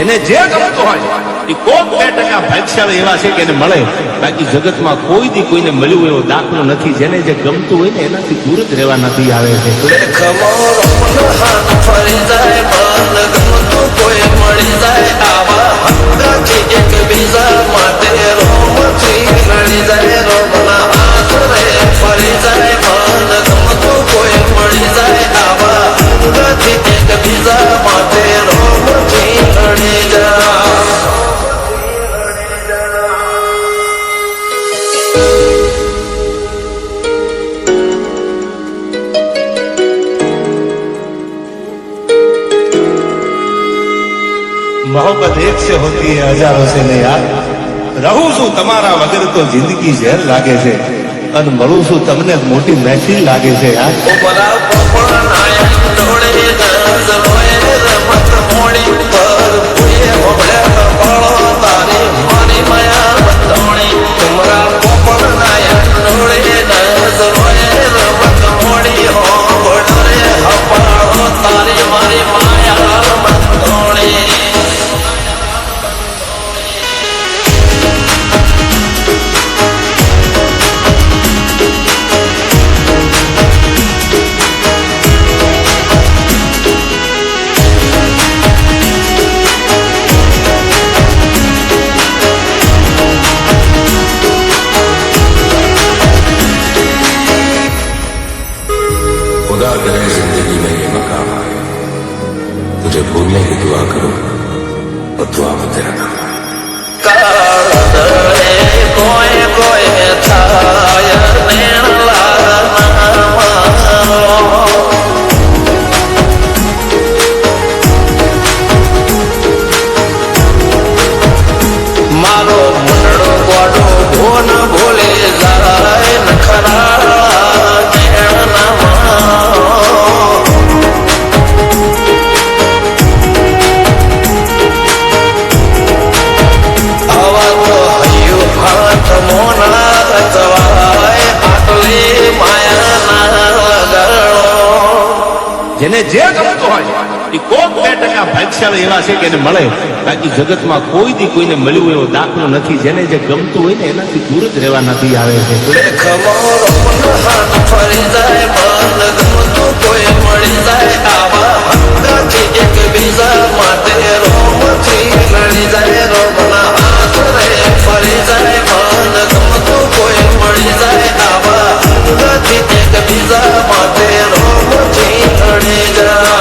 જેને જે ગમતું હોય એ કોક 2% ભાગ્યશાળી એવા છે કે એને મળે, બાકી જગતમાં કોઈ દી કોઈને મળ્યું એવો દાખલો નથી. જેને જે ગમતું હોય ને એનાથી દૂર જ રહેવા નથી આવે છે. ફરી જાય મન ગમતું કોઈ મળી જાય આવા હંગાથી એકબીજા માટે રોમથી લડી જાય રોમના આશરે ફરી જાય મન ગમતું કોઈ મળી જાય આવા હંગાથી એકબીજા માટે રોમથી લડી જાય. मोहब्बत एक से होती है हजारों से नहीं यार. रहूं છું તમારા વગર તો જિંદગી ઝેર લાગે છે, અને મળું છું તમને મોટી મહેફિલ લાગે છે યાર. खुदा करे जिंदगी में ये मकाम आए, तुझे भूलने की दुआ करो और दुआ में तेरा नाम आए. કોઈ કોઈ થાય મારો મંડળો ગોડો ભોન ભૂલે જાય નખરા જેને જે ગમતું હોય એ કોક 2% ભાગ્યશાળી એવા છે કે એને મળે, બાકી જગતમાં કોઈ દી કોઈને મળ્યું એવો દાખલો નથી. જેને જે ગમતું હોય ને એનાથી દૂર જ રહેવા નથી આવે છે. ફરી જાય મન ગમતું કોઈ મળી જાય આવા હંગાથી એકબીજા માટે રોમથી લડી જાય રોમના આશરે ફરી જાય મન ગમતું કોઈ મળી જાય આવા હંગાથી એકબીજા માટે રોમથી લડી જાય.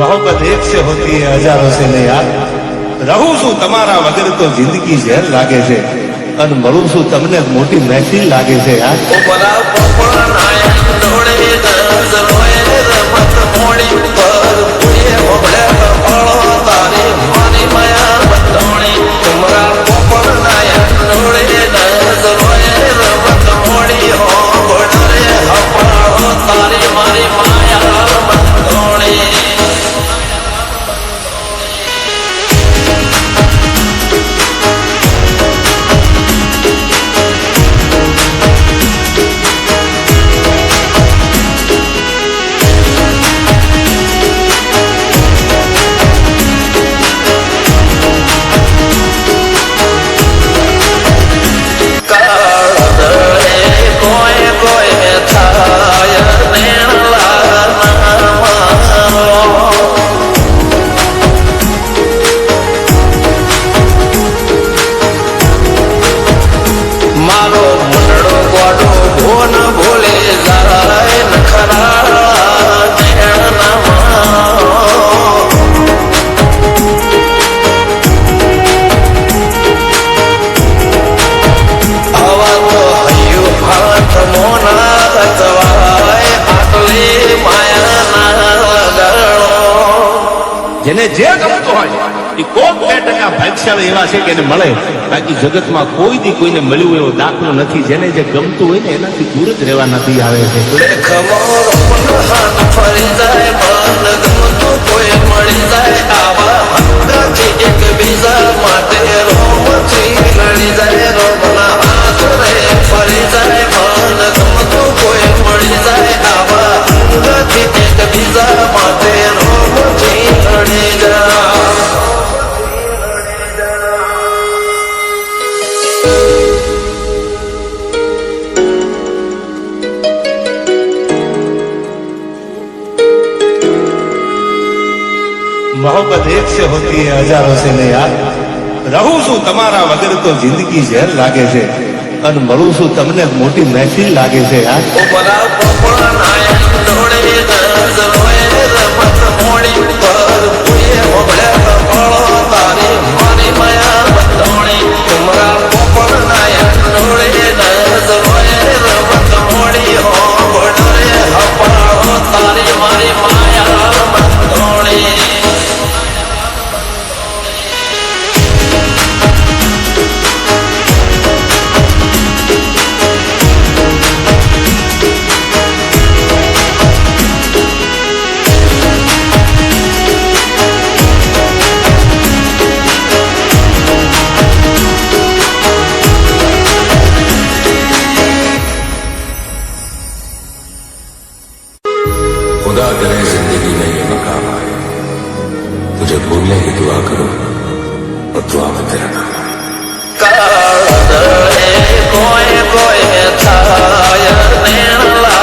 मोहब्बत एक से होती है हजारों से नहीं यार. रहूं છું તમારા વગર તો જિંદગી ઝેર લાગે છે, અને મળું છું તમને મોટી મહેફિલ લાગે છે યાર. જેને જે ગમતું હોય એ કોક 2% ભાગ્યશાળી એવા છે કે એને મળે, બાકી જગતમાં કોઈ દી કોઈને મળ્યું એવો દાખલો નથી. જેને જે ગમતું હોય ને એનાથી દૂર જ રહેવા નથી આવે છે. ફરી જાય મન ગમતું કોઈ મળી જાય આવા હંગાથી એકબીજા માટે मोहब्बत एक से होती है हजारों से नहीं यार रहूं છું તમારા વગર તો જિંદગી ઝેર લાગે છે અને મળું છું તમને મોટી મહેફિલ લાગે છે યાર ઉમરા પોપણાય ડોળે નજરોએ રમત મોડી પર પુએ મોગળે કપળો તારી મારી માયા બંધોણી ઉમરા પોપણાય ડોળે નજરોએ રમત મોડી હો ગોડરે હપાળો તારી મારી માયા બંધોણી खुदा करे जिंदगी में ये मकाम आए तुझे भूलने की दुआ करूं और दुआ में तेरा नाम आए કાળે કોઈ કોઈ થાય નેણલા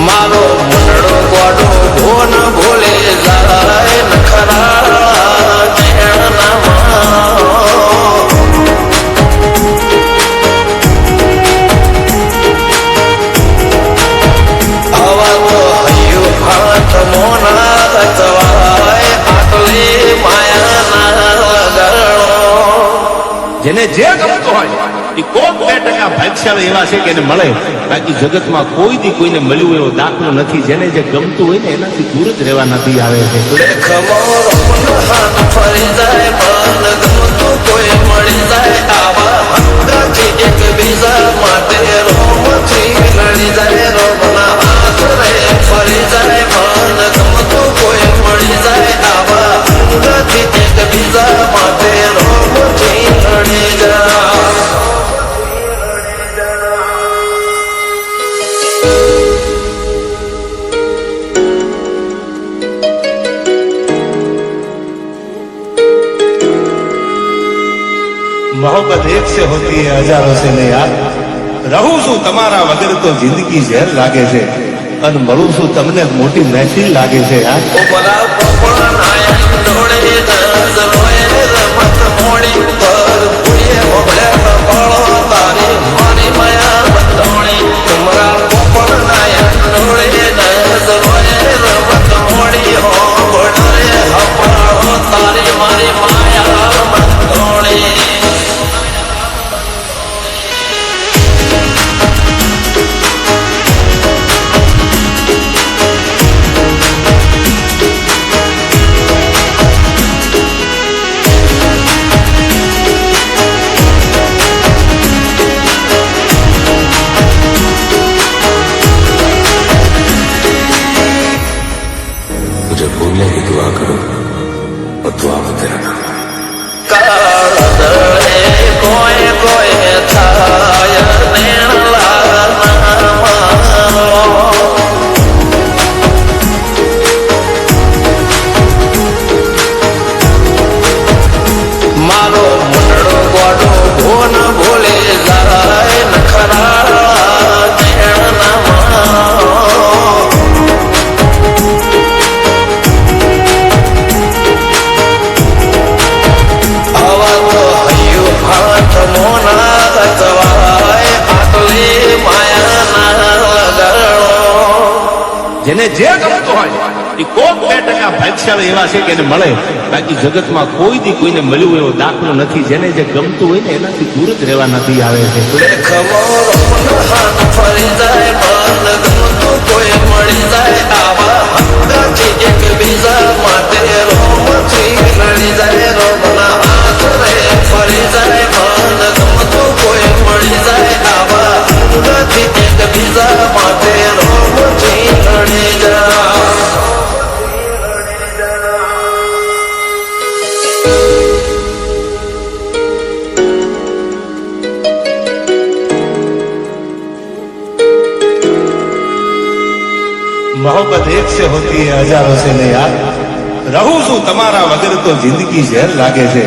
મારો મનડો ગોડો ભોન ભૂલે જાય નખરા નેણલા આવા તો હૈયું હાથ મોના ગતવાય આટલી માયાના ગરણો જેને જે ગમતું હોય એ કોક 2% ભાગ્યશાળી એવા છે કે એને મળે બાકી જગતમાં કોઈ દી કોઈને મળ્યું એવો દાખલો નથી જેને જે ગમતું હોય ને એનાથી દૂર જ રહેવા નથી આવે છે ખમોરો હાથ ફરી જાય મન ગમતું કોઈ મળી જાય આવા હંગાથી એકબીજા માટે રોમથી લડી જાય રોમના હાથ રે ફરી જાય મન ગમતું કોઈ મળી જાય આવા હંગાથી એકબીજા માટે રોમથી લડી જાય मोहब्बत एक से होती है हजारों से नहीं यार रहूं છું તમારા વગર તો જિંદગી ઝેર લાગે છે અને મળું છું તમને મોટી મહેફિલ લાગે છે યાર ઉમરા પોપણાય ડોળે નજરોએ રમત મોડી પર પુએ મોગળે કપળો તારી મારી માયા બંધોણી ઉમરા પોપણાય ડોળે નજરોએ રમત મોડી હો ગોડરે હપાળો તારી મારી માયા બંધોણી तुझे भूलने की दुआ करूं और दुआ में तेरा नाम आए કાળે કોઈ કોઈ થાય નેણલા મારો મનડો ગોડો ભોન ભૂલે જાય નખરા નેણલા આવા તો હૈયું હાથ મોના ગતવાય આટલી માયાના ગરણો જેને જે ગમતું હોય એ કોક 2% ભાગ્યશાળી એવા છે કે એને મળે બાકી જગતમાં કોઈ દી કોઈને મળ્યું એવો દાખલો નથી જેને જે ગમતું હોય ને એનાથી દૂર જ રહેવા નથી આવે છે ખમોરો હાથ ફરી જાય મન ગમતું કોઈ મળી જાય આવા હંગાથી એકબીજા માટે રોમથી લડી જાય રોમના હાથ રે ફરી જાય મન ગમતું કોઈ મળી જાય આવા હંગાથી એકબીજા માટે રોમથી લડી જાય मोहब्बत एक से होती है हजारों से नहीं यार रहूं છું તમારા વગર તો જિંદગી ઝેર લાગે છે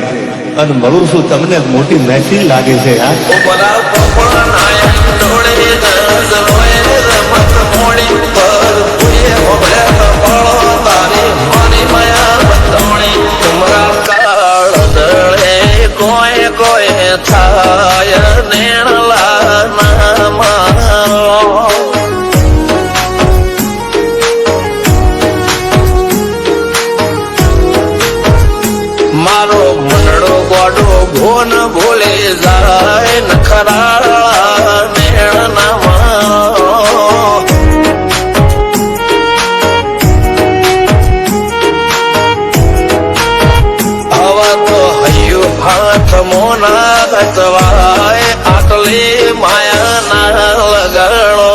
અને મળું છું તમને મોટી મહેફિલ લાગે છે યાર. ઉમરા પોપણાય ડોળે નજરોએ રમત મોડી પર ભૂએ હોબળ્યા કપાળો તારી મારી માયા બંધોણી ઉમરા કાળ દળે કોઈ કોઈ થાય નેણલા ના મારો મારો મનડો ગોડો ભોન ભૂલે જાય નખરા મેળ ના મારો આવા તો હૈયું હાથ મોના ગતવાય આટલી માયા ના લગાડો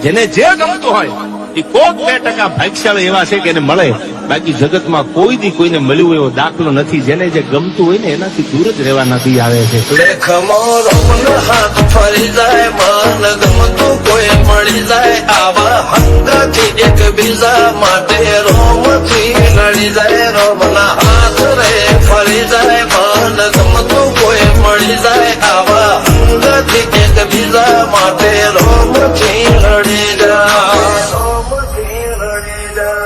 જેને જે ગમતું હોય એ કોક 2% ભાગ્યશાળી એવા છે કે એને મળે. બાકી જગતમાં કોઈ દી કોઈને મળ્યું એવો દાખલો નથી. જેને જે ગમતું હોય ને એનાથી દૂર જ રહેવા નથી આવે છે. લેખમો રોમન હાથ ફરી જાય મન ગમતું કોઈ મળી જાય આવા હંગાથી એક બીજા માટે રોમથી લડી જાય રોમના હાથ રે ફરી જાય મન ગમતું કોઈ મળી જાય આવા હંગાથી એક બીજા માટે રોમથી લડી જાય રોમથી લડી જાય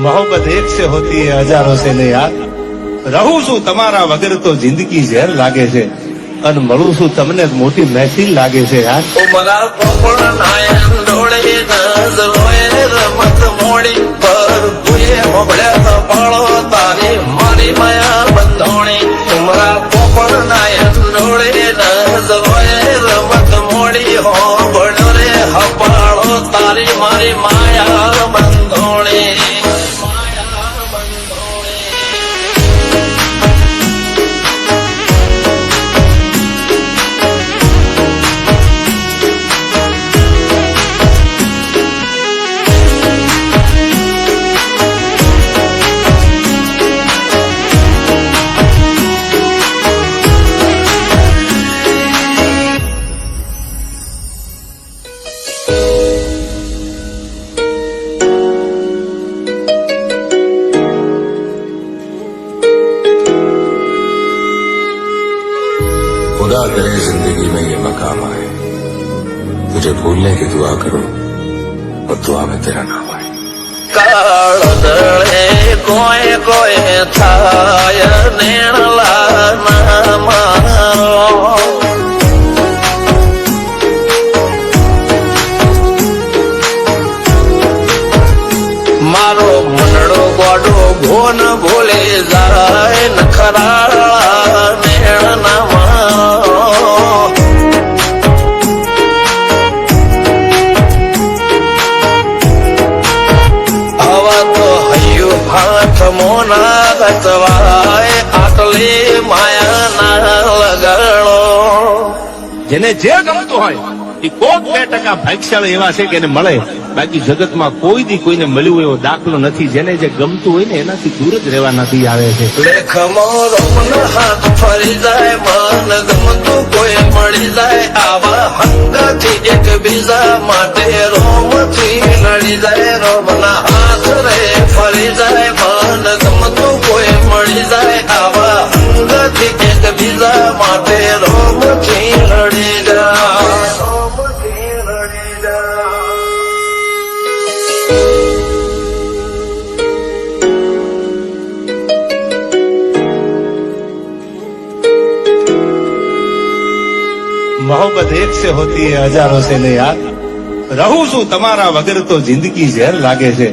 मोहब्बत एक से होती है हजारों से नहीं यार. રહું છું તમારા વગર તો જિંદગી ઝેર લાગે છે અને મળું છું તમને મોટી મહેફિલ લાગે છે યાર. ઉમરા પોપણાય ડોળે નજરોએ રમત મોડી પર ભૂએ હોબળ્યા કપાળો તારી મારી માયા બંધોણી ઉમરા પોપણાય ડોળે નજરોએ રમત મોડી હોબળ્યો રે હપાળો તારી મારી માયા બંધોણી खुदा करे जिंदगी में ये मकाम आए तुझे भूलने की दुआ करूं और दुआ में तेरा नाम आए. કાળ દળે કોઈ કોઈ થાય નેણલા ના મારો મારો મનડો ગોડો ભોન ભૂલે જાય નખરા મેળ ના મારો આવા તો હૈયું હાથ મોના ગતવાય આટલી માયા ના લગાડો જેને જે ગમતું હોય એ કોક 2% ભાગ્યશાળી એવા છે કે એને મળે. બાકી જગતમાં કોઈ દી કોઈને મળ્યું એવો દાખલો નથી. જેને જે ગમતું હોય ને એનાથી દૂર જ રહેવા નથી આવે છે. લેખમો રોમન હાથ ફરી જાય મન ગમતું કોઈ મળી જાય આવા હંગાથી એક બીજા માટે રોમથી લડી જાય રોમના હાથ રે ફરી જાય મન ગમતું કોઈ મળી જાય આવા હંગાથી એક બીજા માટે રોમથી લડી જાય રોમથી લડી જાય मोहब्बत एक से होती है हजारों से नहीं यार. રહું છું તમારા વગર તો જિંદગી ઝેર લાગે છે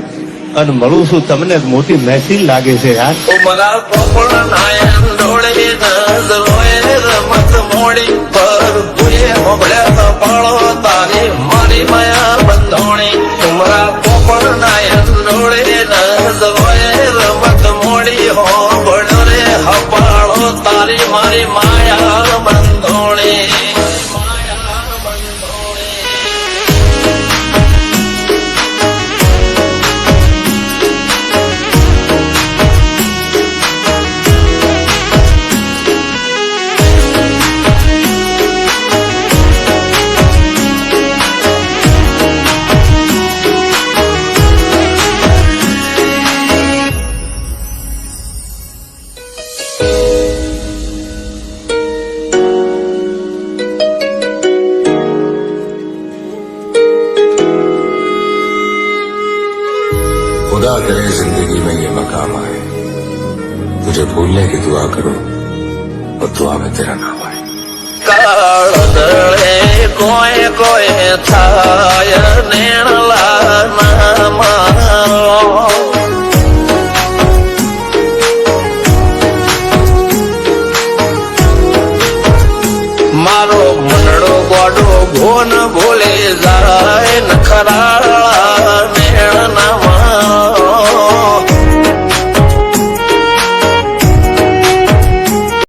અને મળું છું તમને મોટી મહેફિલ લાગે છે યાર. ઉમરા પોપણાય ડોળે નજરોએ રમત મોડી પર ભૂએ હોબળ્યા કપાળો તારી મારી માયા બંધોણી ઉમરા પોપણાય ડોળે નજરોએ રમત મોડી હોબળ્યો રે હપાળો તારી મારી માયા બંધોણી खुदा करे जिंदगी में ये मकाम आए तुझे भूलने की दुआ करूं और दुआ में तेरा नाम आए કાળદળે કોઈ કોઈ થાય નેણલા ના મારો મારો મનડો ગોડો ભોન ભૂલે જાય નખરાળા